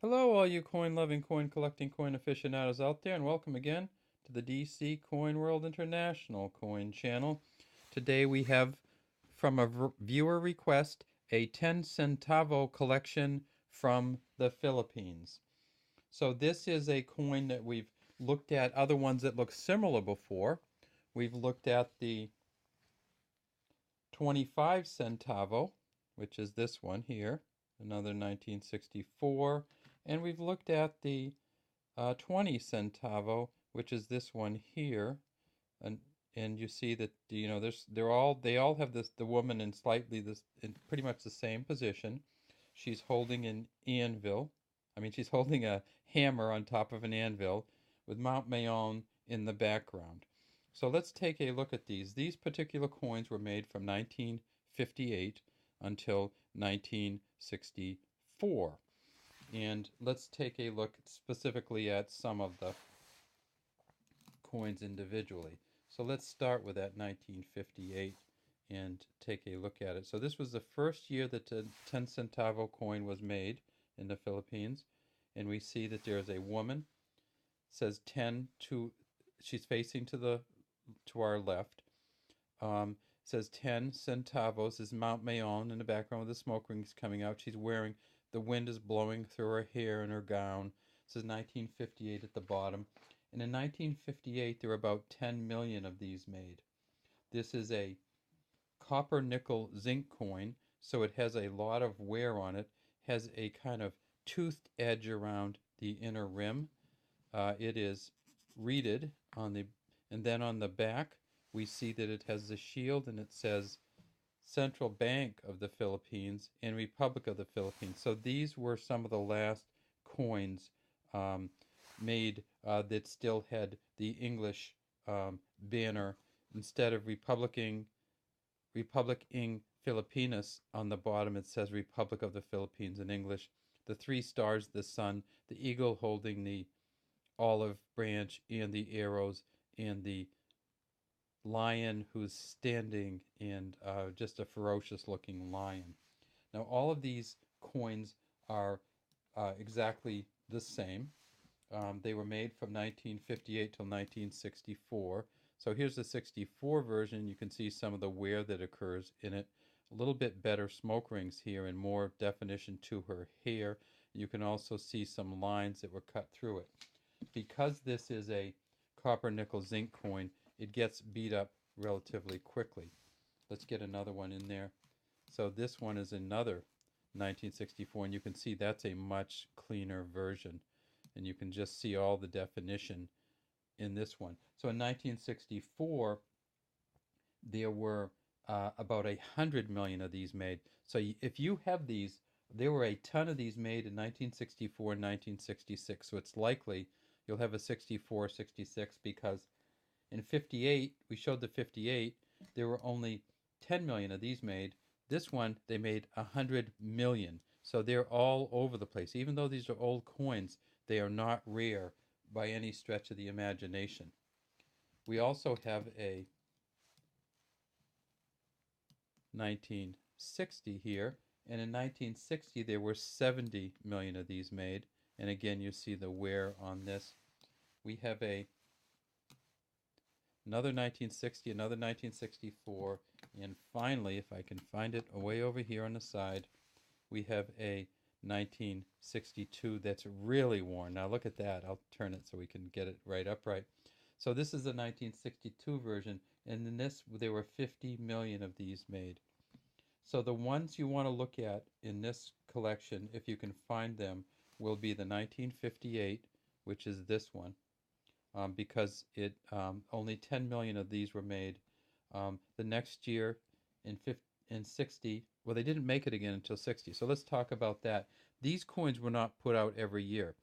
Hello, all you coin-loving, coin-collecting, coin aficionados out there, and welcome again to the DC Coin World International Coin Channel. Today we have, from a viewer request, a 10 centavo collection from the Philippines. So this is a coin that we've looked at other ones that look similar before. We've looked at the 25 centavo, which is this one here, another 1964. And we've looked at the 20 centavo, which is this one here, and you see that they all have the woman in pretty much the same position. She's holding an anvil. She's holding a hammer on top of an anvil with Mount Mayon in the background. So let's take a look at these. These particular coins were made from 1958 until 1964. And let's take a look specifically at some of the coins individually. So let's start with that 1958 and take a look at it. So this was the first year that the 10 centavo coin was made in the Philippines. And we see that there's a woman, says 10 to, she's facing to our left. Says 10 centavos is Mount Mayon in the background with the smoke rings coming out. She's wearing, the wind is blowing through her hair and her gown. It says 1958 at the bottom. And in 1958, there were about 10 million of these made. This is a copper nickel zinc coin, so it has a lot of wear on it, has a kind of toothed edge around the inner rim. It is reeded and then on the back, we see that it has the shield and it says Central Bank of the Philippines and Republic of the Philippines. So these were some of the last coins made that still had the English banner instead of Republic Ing Filipinas on the bottom. It says Republic of the Philippines in English. The 3 stars, the sun, the eagle holding the olive branch and the arrows, and the lion who's standing, and just a ferocious looking lion. Now all of these coins are exactly the same. They were made from 1958 till 1964. So here's the 64 version. You can see some of the wear that occurs in it. A little bit better smoke rings here and more definition to her hair. You can also see some lines that were cut through it. Because this is a copper nickel zinc coin, it gets beat up relatively quickly. Let's get another one in there. So this one is another 1964, and you can see that's a much cleaner version. And you can just see all the definition in this one. So in 1964, there were about 100 million of these made. So if you have these, there were a ton of these made in 1964 and 1966. So it's likely you'll have a 64, 66, because in 58, we showed the 58, there were only 10 million of these made. This one, they made 100 million. So they're all over the place. Even though these are old coins, they are not rare by any stretch of the imagination. We also have a 1960 here. And in 1960, there were 70 million of these made. And again, you see the wear on this. We have another 1960, another 1964, and finally, if I can find it way over here on the side, we have a 1962 that's really worn. Now look at that. I'll turn it so we can get it right upright. So this is the 1962 version, and in this, there were 50 million of these made. So the ones you want to look at in this collection, if you can find them, will be the 1958, which is this one, because only 10 million of these were made. The next year, in 60, well, they didn't make it again until 60. So let's talk about that. These coins were not put out every year.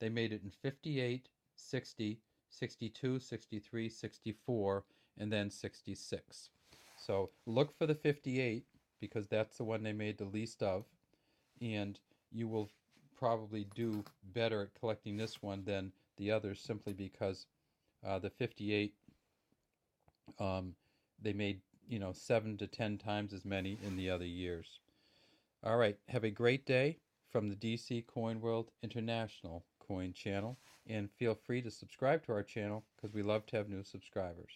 They made it in 58, 60, 62, 63, 64, and then 66. So look for the 58, because that's the one they made the least of, and you will probably do better at collecting this one than the others, simply because the 58, they made 7 to 10 times as many in the other years. All right, have a great day. from the DC Coin World International Coin channel. And feel free to subscribe to our channel because we love to have new subscribers.